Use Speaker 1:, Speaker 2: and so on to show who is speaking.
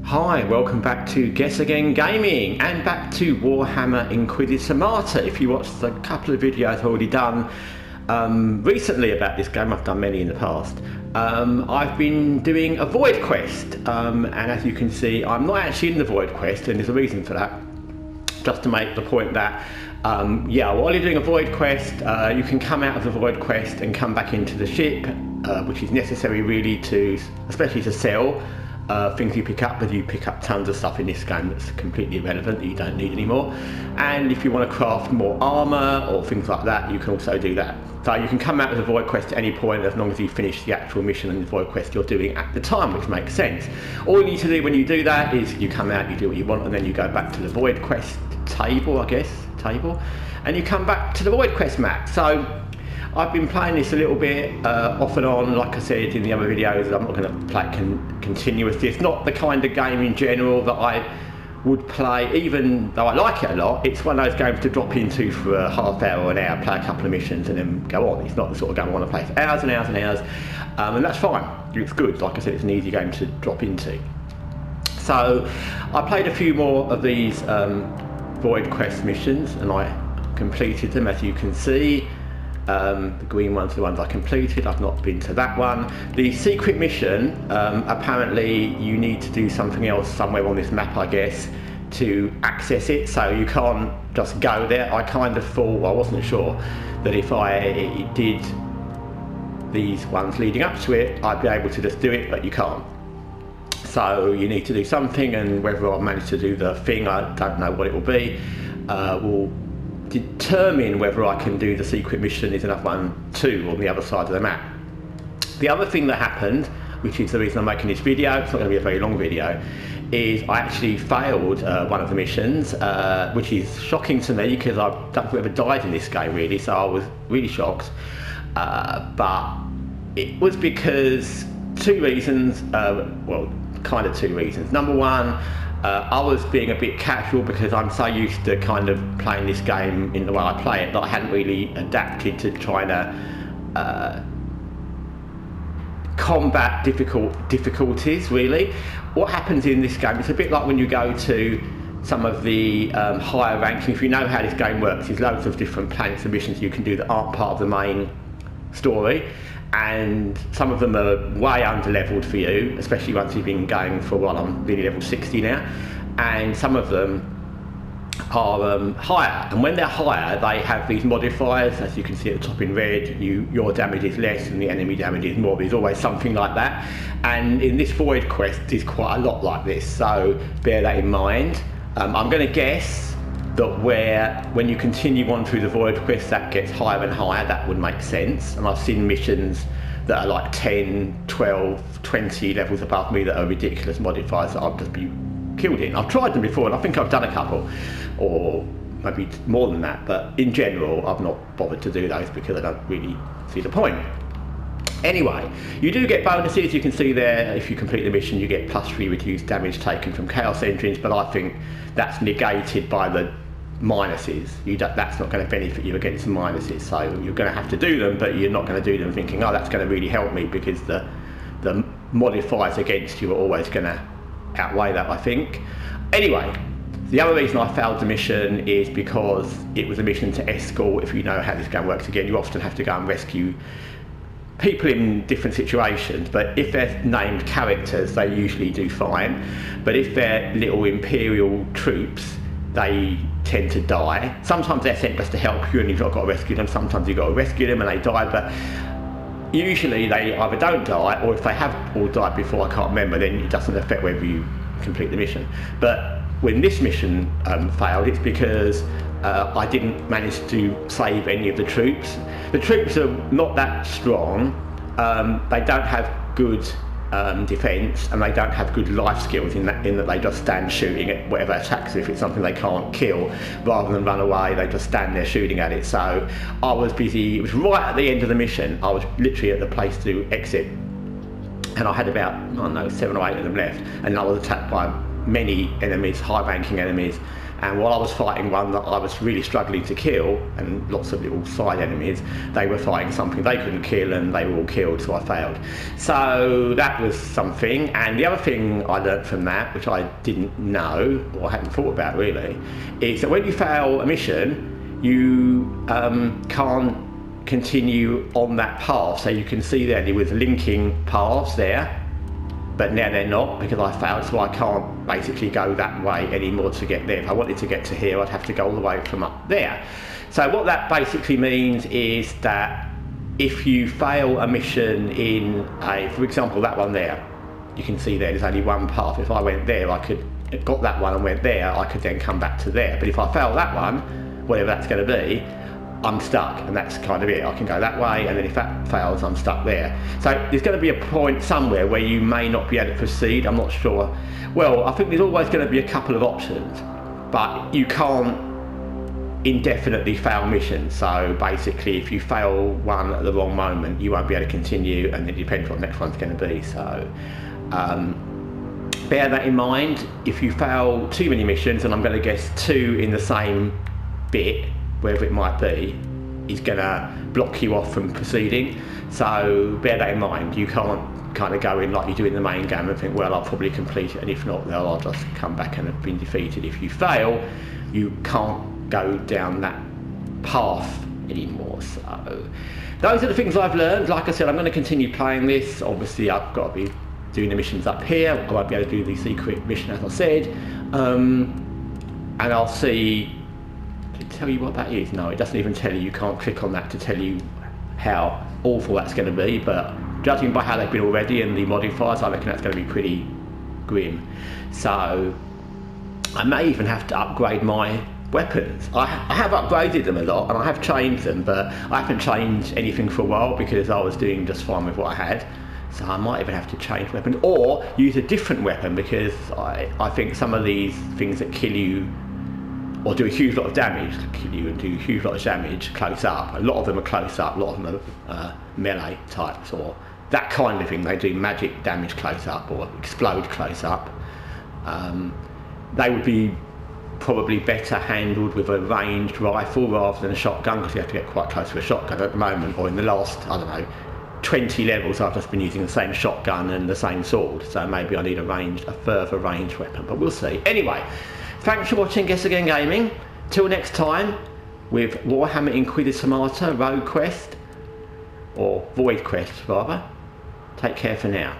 Speaker 1: Hi, welcome back to Guessagaingaming and back to Warhammer Inquisitor Martyr. If you watched a couple of videos I've already done recently about this game, I've done many in the past. I've been doing a Void Quest, and as you can see, I'm not actually in the Void Quest, and there's a reason for that. Just to make the point that, while you're doing a Void Quest, you can come out of the Void Quest and come back into the ship, which is necessary really especially to sell things you pick up, but you pick up tons of stuff in this game that's completely irrelevant that you don't need anymore. And if you want to craft more armour or things like that, you can also do that. So you can come out with a Void Quest at any point as long as you finish the actual mission and the Void Quest you're doing at the time, which makes sense. All you need to do when you do that is you come out, you do what you want, and then you go back to the Void Quest table, and you come back to the Void Quest map. So I've been playing this a little bit off and on, like I said in the other videos. I'm not going to play it continuously. It's not the kind of game in general that I would play, even though I like it a lot. It's one of those games to drop into for a half hour or an hour, play a couple of missions and then go on. It's not the sort of game I want to play for hours and hours and hours, and that's fine. It's good. Like I said, it's an easy game to drop into. So I played a few more of these Void Quest missions and I completed them, as you can see. The green ones are the ones I completed. I've not been to that one. The secret mission, apparently you need to do something else somewhere on this map, I guess, to access it, so you can't just go there. I kind of thought, I wasn't sure, that if I did these ones leading up to it, I'd be able to just do it, but you can't. So you need to do something, and whether I manage to do the thing, I don't know what it will be, will determine whether I can do the secret mission is another one too on the other side of the map. The other thing that happened, which is the reason I'm making this video, it's not going to be a very long video, is I actually failed one of the missions, which is shocking to me because I don't think I've ever died in this game really, so I was really shocked. But it was because two reasons, well, kind of two reasons. Number one, I was being a bit casual because I'm so used to kind of playing this game in the way I play it that I hadn't really adapted to trying to combat difficulties really. What happens in this game, it's a bit like when you go to some of the higher ranking. If you know how this game works, there's loads of different planets and missions you can do that aren't part of the main story, and some of them are way under leveled for you, especially once you've been going for a while. I'm really level 60 now, and some of them are higher, and when they're higher they have these modifiers, as you can see at the top in red. Your damage is less and the enemy damage is more. There's always something like that, and in this Void Quest there's quite a lot like this, so bear that in mind. I'm going to guess that when you continue on through the Void Quest that gets higher and higher. That would make sense, and I've seen missions that are like 10, 12, 20 levels above me that are ridiculous modifiers that I'll just be killed in. I've tried them before and I think I've done a couple, or maybe more than that, but in general I've not bothered to do those because I don't really see the point. Anyway, you do get bonuses. You can see there, if you complete the mission you get +3 reduced damage taken from chaos engines, but I think that's negated by the minuses. That's not going to benefit you against the minuses, so you're going to have to do them, but you're not going to do them thinking, oh, that's going to really help me, because the modifiers against you are always going to outweigh that, I think. Anyway, the other reason I failed the mission is because it was a mission to escort. If you know how this game works, again, you often have to go and rescue people in different situations, but if they're named characters they usually do fine, but if they're little Imperial troops they tend to die. Sometimes they're sent just to help you and you've not got to rescue them. Sometimes you've got to rescue them and they die, but usually they either don't die, or if they have all died before, I can't remember, then it doesn't affect whether you complete the mission. But when this mission failed, it's because I didn't manage to save any of the troops. The troops are not that strong, they don't have good defence, and they don't have good life skills in that they just stand shooting at whatever attacks. If it's something they can't kill, rather than run away, they just stand there shooting at it. So I was busy, it was right at the end of the mission, I was literally at the place to exit, and I had about, I don't know, 7 or 8 of them left, and I was attacked by many enemies, high ranking enemies, And while I was fighting one that I was really struggling to kill, and lots of little side enemies, they were fighting something they couldn't kill and they were all killed, so I failed. So that was something. And the other thing I learned from that, which I didn't know, or hadn't thought about really, is that when you fail a mission, you can't continue on that path. So you can see there was linking paths there, but now they're not, because I failed, so I can't basically go that way anymore to get there. If I wanted to get to here, I'd have to go all the way from up there. So what that basically means is that if you fail a mission in for example, that one there, you can see there's only one path. If I went there, got that one and went there, I could then come back to there. But if I fail that one, whatever that's going to be, I'm stuck, and that's kind of it. I can go that way, and then if that fails, I'm stuck there. So there's going to be a point somewhere where you may not be able to proceed. I'm not sure. Well, I think there's always going to be a couple of options, but you can't indefinitely fail missions. So basically, if you fail one at the wrong moment, you won't be able to continue, and it depends what the next one's going to be. So bear that in mind. If you fail too many missions, and I'm going to guess 2 in the same bit, wherever it might be, is going to block you off from proceeding. So bear that in mind. You can't kind of go in like you do in the main game and think, well, I'll probably complete it, and if not, well, I'll just come back and have been defeated. If you fail, you can't go down that path anymore. So those are the things I've learned. Like I said, I'm going to continue playing this. Obviously, I've got to be doing the missions up here. I won't be able to do the secret mission, as I said. And I'll see. Tell you what that is? No, it doesn't even tell you. You can't click on that to tell you how awful that's going to be, but judging by how they've been already and the modifiers, I reckon that's going to be pretty grim. So I may even have to upgrade my weapons. I have upgraded them a lot and I have changed them, but I haven't changed anything for a while because I was doing just fine with what I had. So I might even have to change weapons or use a different weapon, because I think some of these things that kill you or do a huge lot of damage, kill you and do a huge lot of damage close up. A lot of them are close up, a lot of them are melee types or that kind of thing. They do magic damage close up or explode close up. They would be probably better handled with a ranged rifle rather than a shotgun, because you have to get quite close to a shotgun at the moment, or in the last, I don't know, 20 levels I've just been using the same shotgun and the same sword, so maybe I need a further ranged weapon, but we'll see. Anyway, thanks for watching Guessagaingaming. Till next time, with Warhammer Inquisitor Martyr Rogue Quest, or Void Quest rather. Take care for now.